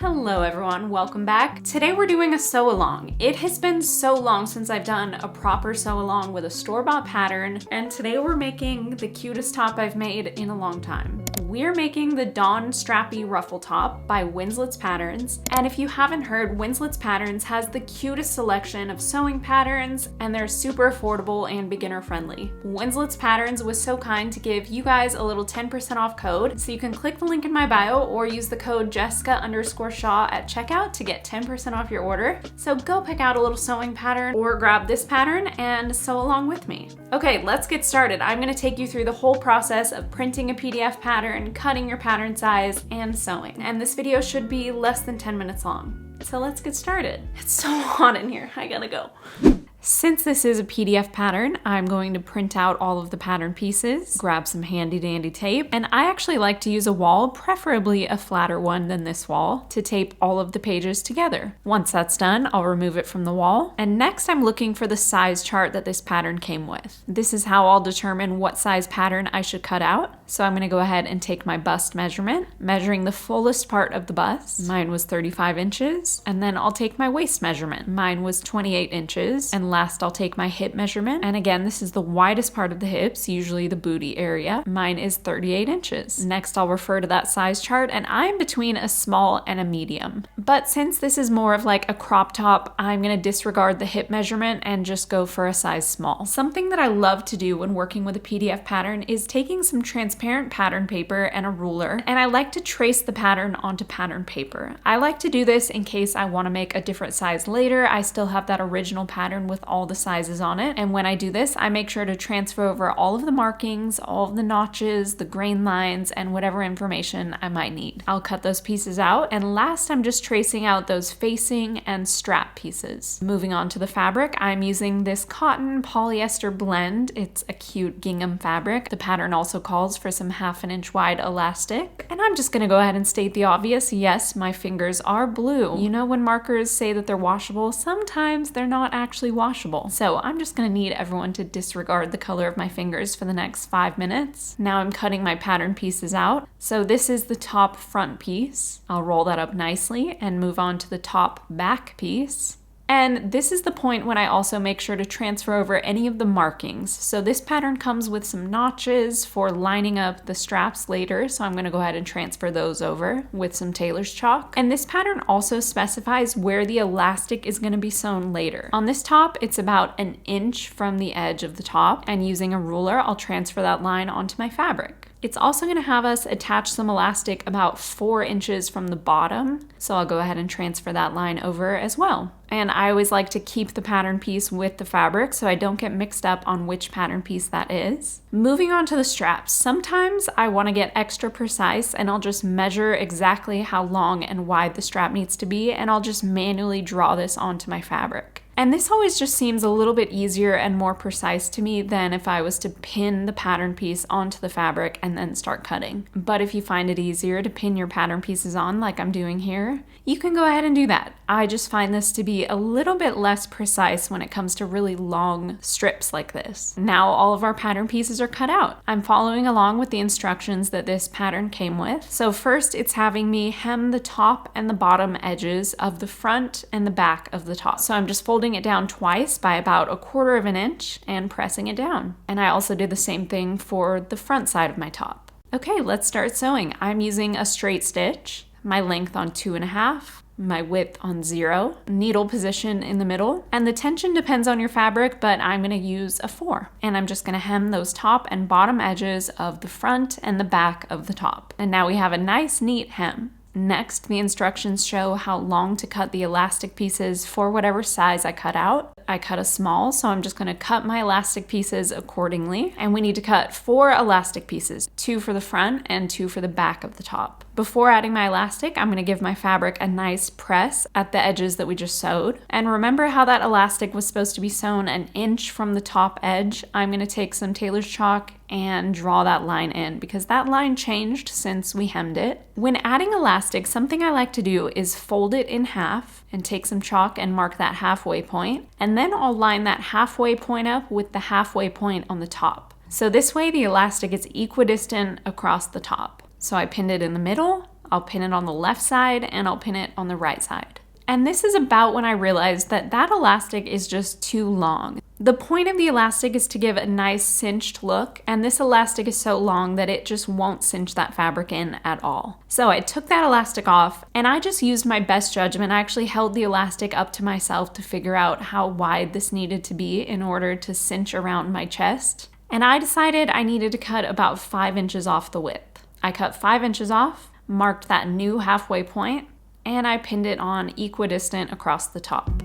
Hello everyone, welcome back. Today we're doing a sew along. It has been so long since I've done a proper sew along with a store-bought pattern, and today we're making the cutest top I've made in a long time. We're making the Dawn Strappy Ruffle Top by Winslet's Patterns, and if you haven't heard, Winslet's Patterns has the cutest selection of sewing patterns, and they're super affordable and beginner friendly. Winslet's Patterns was so kind to give you guys a little 10% off code, so you can click the link in my bio or use the code Jessica_Shaw at checkout to get 10% off your order. So go pick out a little sewing pattern or grab this pattern and sew along with me. Okay, let's get started. I'm gonna take you through the whole process of printing a PDF pattern, cutting your pattern size, and sewing. And this video should be less than 10 minutes long. So let's get started. It's so hot in here, I gotta go. Since this is a PDF pattern, I'm going to print out all of the pattern pieces, grab some handy dandy tape, and I actually like to use a wall, preferably a flatter one than this wall, to tape all of the pages together. Once that's done, I'll remove it from the wall, and next I'm looking for the size chart that this pattern came with. This is how I'll determine what size pattern I should cut out. So I'm gonna go ahead and take my bust measurement, measuring the fullest part of the bust. Mine was 35 inches, and then I'll take my waist measurement. Mine was 28 inches, and last I'll take my hip measurement, and again this is the widest part of the hips, usually the booty area. Mine is 38 inches. Next I'll refer to that size chart, and I'm between a small and a medium. But since this is more of like a crop top, I'm gonna disregard the hip measurement and just go for a size small. Something that I love to do when working with a PDF pattern is taking some transparent pattern paper and a ruler, and I like to trace the pattern onto pattern paper. I like to do this in case I want to make a different size later. I still have that original pattern with all the sizes on it, and when I do this I make sure to transfer over all of the markings, all of the notches, the grain lines, and whatever information I might need. I'll cut those pieces out, and last I'm just tracing out those facing and strap pieces. Moving on to the fabric, I'm using this cotton polyester blend. It's a cute gingham fabric. The pattern also calls for some 1/2 inch wide elastic, and I'm just gonna go ahead and state the obvious. Yes, my fingers are blue. You know when markers say that they're washable, sometimes they're not actually washable. So I'm just gonna need everyone to disregard the color of my fingers for the next 5 minutes. Now I'm cutting my pattern pieces out. So this is the top front piece. I'll roll that up nicely and move on to the top back piece. And this is the point when I also make sure to transfer over any of the markings. So this pattern comes with some notches for lining up the straps later, so I'm gonna go ahead and transfer those over with some tailor's chalk. And this pattern also specifies where the elastic is gonna be sewn later. On this top, it's about 1 inch from the edge of the top, and using a ruler, I'll transfer that line onto my fabric. It's also gonna have us attach some elastic about 4 inches from the bottom, so I'll go ahead and transfer that line over as well. And I always like to keep the pattern piece with the fabric so I don't get mixed up on which pattern piece that is. Moving on to the straps. Sometimes I wanna get extra precise and I'll just measure exactly how long and wide the strap needs to be, and I'll just manually draw this onto my fabric. And this always just seems a little bit easier and more precise to me than if I was to pin the pattern piece onto the fabric and then start cutting. But if you find it easier to pin your pattern pieces on like I'm doing here, you can go ahead and do that. I just find this to be a little bit less precise when it comes to really long strips like this. Now all of our pattern pieces are cut out. I'm following along with the instructions that this pattern came with. So first it's having me hem the top and the bottom edges of the front and the back of the top. So I'm just folding it down twice by about 1/4 inch and pressing it down. And I also did the same thing for the front side of my top. Okay, let's start sewing. I'm using a straight stitch, my length on 2.5, my width on 0, needle position in the middle, and the tension depends on your fabric, but I'm gonna use a 4. And I'm just gonna hem those top and bottom edges of the front and the back of the top. And now we have a nice neat hem. Next, the instructions show how long to cut the elastic pieces for whatever size I cut out. I cut a small, so I'm just gonna cut my elastic pieces accordingly. And we need to cut 4 elastic pieces, 2 for the front and 2 for the back of the top. Before adding my elastic, I'm gonna give my fabric a nice press at the edges that we just sewed. And remember how that elastic was supposed to be sewn 1 inch from the top edge? I'm gonna take some tailor's chalk and draw that line in because that line changed since we hemmed it. When adding elastic, something I like to do is fold it in half and take some chalk and mark that halfway point. And then I'll line that halfway point up with the halfway point on the top. So this way the elastic is equidistant across the top. So I pinned it in the middle, I'll pin it on the left side, and I'll pin it on the right side. And this is about when I realized that that elastic is just too long. The point of the elastic is to give a nice cinched look, and this elastic is so long that it just won't cinch that fabric in at all. So I took that elastic off, and I just used my best judgment. I actually held the elastic up to myself to figure out how wide this needed to be in order to cinch around my chest. And I decided I needed to cut about 5 inches off the width. I cut 5 inches off, marked that new halfway point, and I pinned it on equidistant across the top.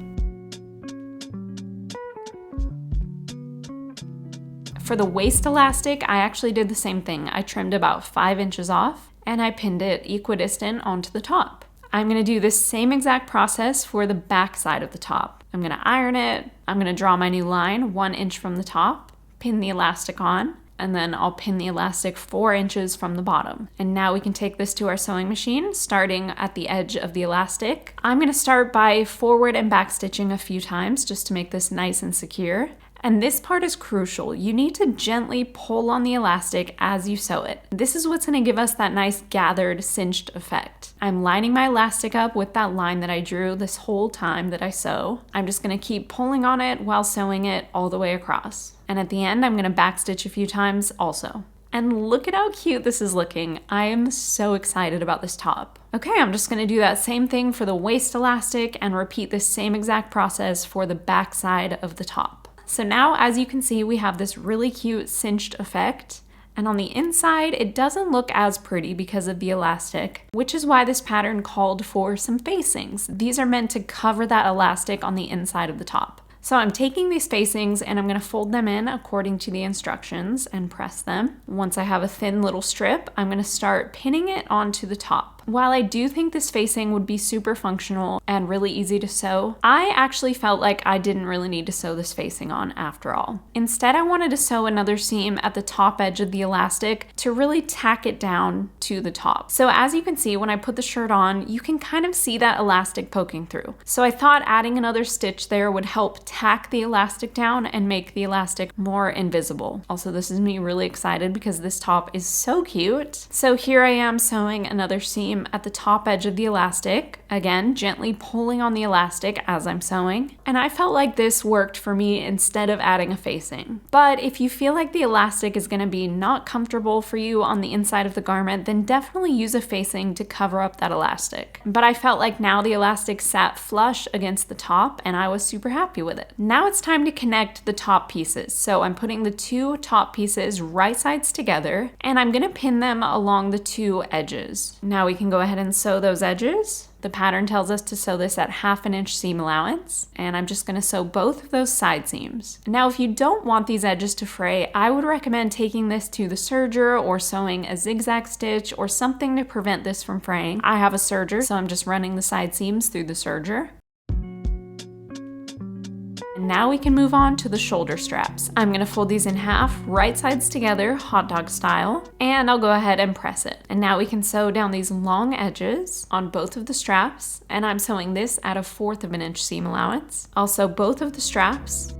For the waist elastic, I actually did the same thing. I trimmed about 5 inches off, and I pinned it equidistant onto the top. I'm gonna do this same exact process for the back side of the top. I'm gonna iron it, I'm gonna draw my new line 1 inch from the top, pin the elastic on, and then I'll pin the elastic 4 inches from the bottom. And now we can take this to our sewing machine, starting at the edge of the elastic. I'm gonna start by forward and back stitching a few times just to make this nice and secure. And this part is crucial. You need to gently pull on the elastic as you sew it. This is what's gonna give us that nice gathered, cinched effect. I'm lining my elastic up with that line that I drew this whole time that I sew. I'm just gonna keep pulling on it while sewing it all the way across. And at the end, I'm gonna backstitch a few times also. And look at how cute this is looking. I am so excited about this top. Okay, I'm just gonna do that same thing for the waist elastic and repeat the same exact process for the back side of the top. So now, as you can see, we have this really cute cinched effect. And on the inside, it doesn't look as pretty because of the elastic, which is why this pattern called for some facings. These are meant to cover that elastic on the inside of the top. So I'm taking these facings and I'm gonna fold them in according to the instructions and press them. Once I have a thin little strip, I'm gonna start pinning it onto the top. While I do think this facing would be super functional and really easy to sew, I actually felt like I didn't really need to sew this facing on after all. Instead, I wanted to sew another seam at the top edge of the elastic to really tack it down to the top. So as you can see, when I put the shirt on, you can kind of see that elastic poking through. So I thought adding another stitch there would help tack the elastic down and make the elastic more invisible. Also, this is me really excited because this top is so cute. So here I am sewing another seam at the top edge of the elastic, again gently pulling on the elastic as I'm sewing, and I felt like this worked for me instead of adding a facing. But if you feel like the elastic is going to be not comfortable for you on the inside of the garment, then definitely use a facing to cover up that elastic. But I felt like now the elastic sat flush against the top and I was super happy with it. Now it's time to connect the top pieces. So I'm putting the two top pieces right sides together and I'm going to pin them along the two edges. Now we can go ahead and sew those edges. The pattern tells us to sew this at 1/2 inch seam allowance, and I'm just going to sew both of those side seams. Now, if you don't want these edges to fray, I would recommend taking this to the serger or sewing a zigzag stitch or something to prevent this from fraying. I have a serger, so I'm just running the side seams through the serger. And now we can move on to the shoulder straps. I'm gonna fold these in half, right sides together, hot dog style, and I'll go ahead and press it. And now we can sew down these long edges on both of the straps, and I'm sewing this at 1/4 of an inch seam allowance. I'll sew both of the straps.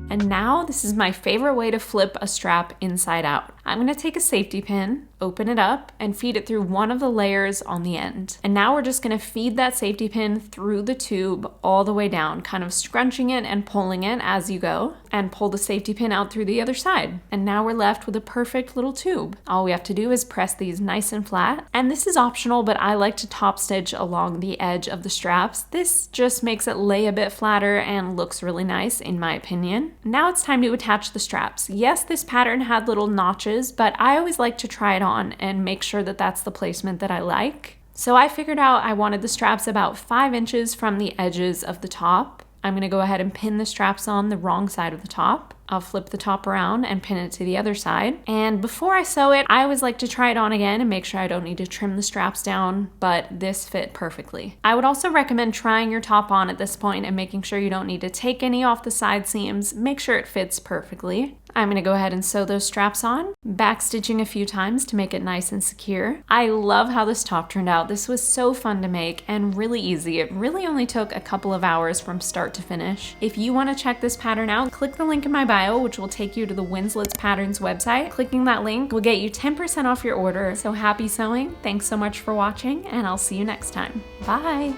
And now this is my favorite way to flip a strap inside out. I'm gonna take a safety pin, open it up, and feed it through one of the layers on the end. And now we're just gonna feed that safety pin through the tube all the way down, kind of scrunching it and pulling it as you go, and pull the safety pin out through the other side. And now we're left with a perfect little tube. All we have to do is press these nice and flat. And this is optional, but I like to top stitch along the edge of the straps. This just makes it lay a bit flatter and looks really nice in my opinion. Now it's time to attach the straps. Yes, this pattern had little notches, but I always like to try it on and make sure that that's the placement that I like. So I figured out I wanted the straps about 5 inches from the edges of the top. I'm gonna go ahead and pin the straps on the wrong side of the top. I'll flip the top around and pin it to the other side. And before I sew it, I always like to try it on again and make sure I don't need to trim the straps down, but this fit perfectly. I would also recommend trying your top on at this point and making sure you don't need to take any off the side seams. Make sure it fits perfectly. I'm gonna go ahead and sew those straps on, backstitching a few times to make it nice and secure. I love how this top turned out. This was so fun to make and really easy. It really only took a couple of hours from start to finish. If you wanna check this pattern out, click the link in my bio, which will take you to the Winslets Patterns website. Clicking that link will get you 10% off your order. So happy sewing. Thanks so much for watching, and I'll see you next time. Bye.